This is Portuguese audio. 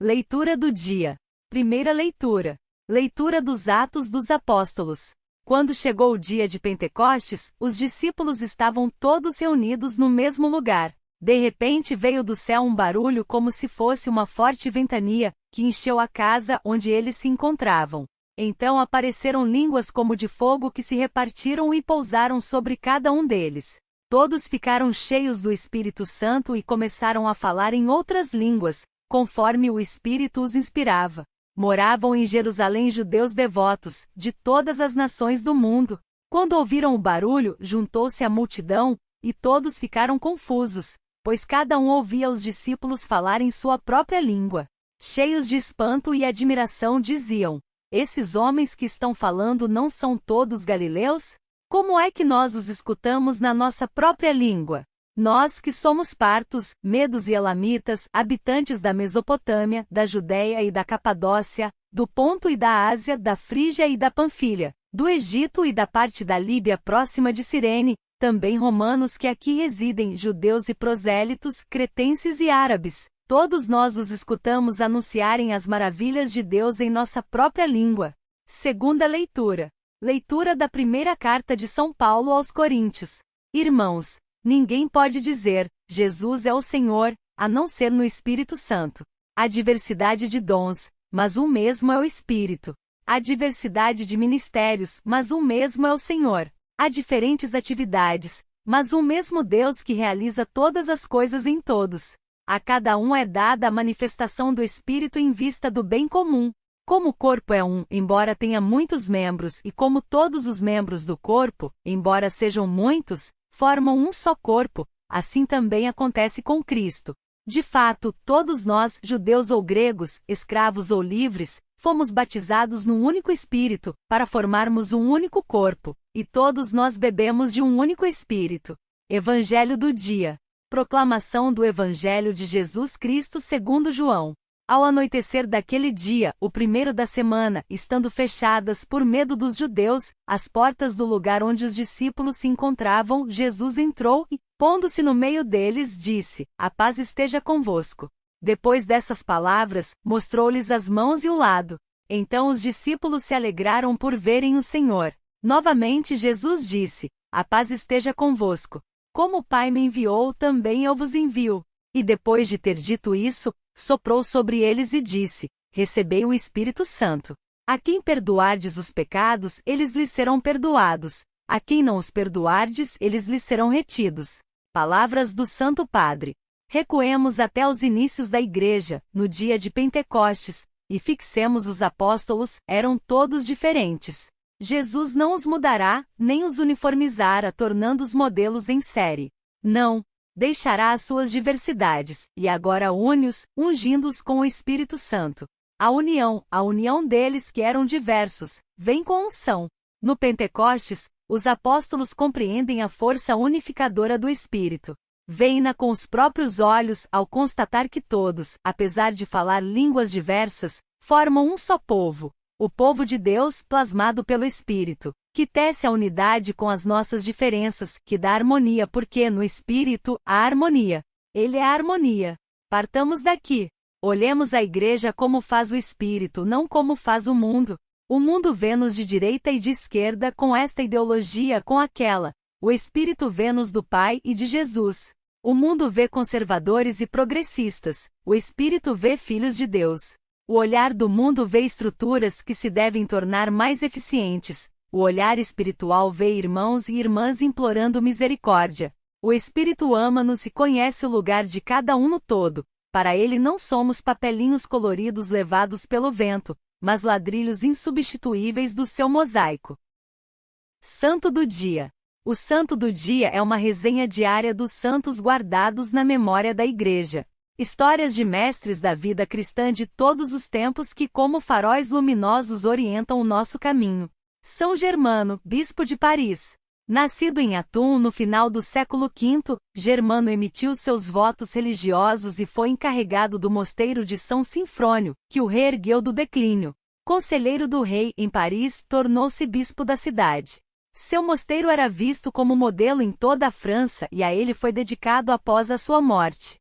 Leitura do dia. Primeira leitura. Leitura dos Atos dos Apóstolos. Quando chegou o dia de Pentecostes, os discípulos estavam todos reunidos no mesmo lugar. De repente veio do céu um barulho como se fosse uma forte ventania, que encheu a casa onde eles se encontravam. Então apareceram línguas como de fogo que se repartiram e pousaram sobre cada um deles. Todos ficaram cheios do Espírito Santo e começaram a falar em outras línguas, conforme o Espírito os inspirava. Moravam em Jerusalém judeus devotos, de todas as nações do mundo. Quando ouviram o barulho, juntou-se a multidão, e todos ficaram confusos, pois cada um ouvia os discípulos falar em sua própria língua. Cheios de espanto e admiração diziam: esses homens que estão falando não são todos galileus? Como é que nós os escutamos na nossa própria língua? Nós que somos partos, medos e elamitas, habitantes da Mesopotâmia, da Judéia e da Capadócia, do Ponto e da Ásia, da Frígia e da Panfilha, do Egito e da parte da Líbia próxima de Cirene, também romanos que aqui residem, judeus e prosélitos, cretenses e árabes, todos nós os escutamos anunciarem as maravilhas de Deus em nossa própria língua. Segunda leitura. Leitura da primeira carta de São Paulo aos Coríntios. Irmãos, ninguém pode dizer, Jesus é o Senhor, a não ser no Espírito Santo. Há diversidade de dons, mas um mesmo é o Espírito. Há diversidade de ministérios, mas um mesmo é o Senhor. Há diferentes atividades, mas um mesmo Deus que realiza todas as coisas em todos. A cada um é dada a manifestação do Espírito em vista do bem comum. Como o corpo é um, embora tenha muitos membros, e como todos os membros do corpo, embora sejam muitos, formam um só corpo, assim também acontece com Cristo. De fato, todos nós, judeus ou gregos, escravos ou livres, fomos batizados num único Espírito, para formarmos um único corpo, e todos nós bebemos de um único Espírito. Evangelho do dia. Proclamação do Evangelho de Jesus Cristo segundo João. Ao anoitecer daquele dia, o primeiro da semana, estando fechadas por medo dos judeus, as portas do lugar onde os discípulos se encontravam, Jesus entrou e, pondo-se no meio deles, disse: a paz esteja convosco. Depois dessas palavras, mostrou-lhes as mãos e o lado. Então os discípulos se alegraram por verem o Senhor. Novamente Jesus disse: a paz esteja convosco. Como o Pai me enviou, também eu vos envio. E depois de ter dito isso, soprou sobre eles e disse: recebei o Espírito Santo. A quem perdoardes os pecados, eles lhes serão perdoados. A quem não os perdoardes, eles lhes serão retidos. Palavras do Santo Padre. Recuemos até os inícios da Igreja, no dia de Pentecostes, e fixemos os apóstolos, eram todos diferentes. Jesus não os mudará, nem os uniformizará, tornando-os modelos em série. Não. Deixará as suas diversidades, e agora une-os, ungindo-os com o Espírito Santo. A união deles que eram diversos, vem com unção. No Pentecostes, os apóstolos compreendem a força unificadora do Espírito. Veem-na com os próprios olhos ao constatar que todos, apesar de falar línguas diversas, formam um só povo, o povo de Deus plasmado pelo Espírito, que tece a unidade com as nossas diferenças, que dá harmonia porque no Espírito há harmonia. Ele é a harmonia. Partamos daqui. Olhemos a Igreja como faz o Espírito, não como faz o mundo. O mundo vê-nos de direita e de esquerda com esta ideologia, com aquela. O Espírito vê-nos do Pai e de Jesus. O mundo vê conservadores e progressistas. O Espírito vê filhos de Deus. O olhar do mundo vê estruturas que se devem tornar mais eficientes. O olhar espiritual vê irmãos e irmãs implorando misericórdia. O Espírito ama-nos e conhece o lugar de cada um no todo. Para ele não somos papelinhos coloridos levados pelo vento, mas ladrilhos insubstituíveis do seu mosaico. Santo do Dia. O Santo do Dia é uma resenha diária dos santos guardados na memória da Igreja. Histórias de mestres da vida cristã de todos os tempos que, como faróis luminosos, orientam o nosso caminho. São Germano, bispo de Paris. Nascido em Atum no final do século V, Germano emitiu seus votos religiosos e foi encarregado do mosteiro de São Sinfrônio, que o reergueu do declínio. Conselheiro do rei em Paris, tornou-se bispo da cidade. Seu mosteiro era visto como modelo em toda a França e a ele foi dedicado após a sua morte.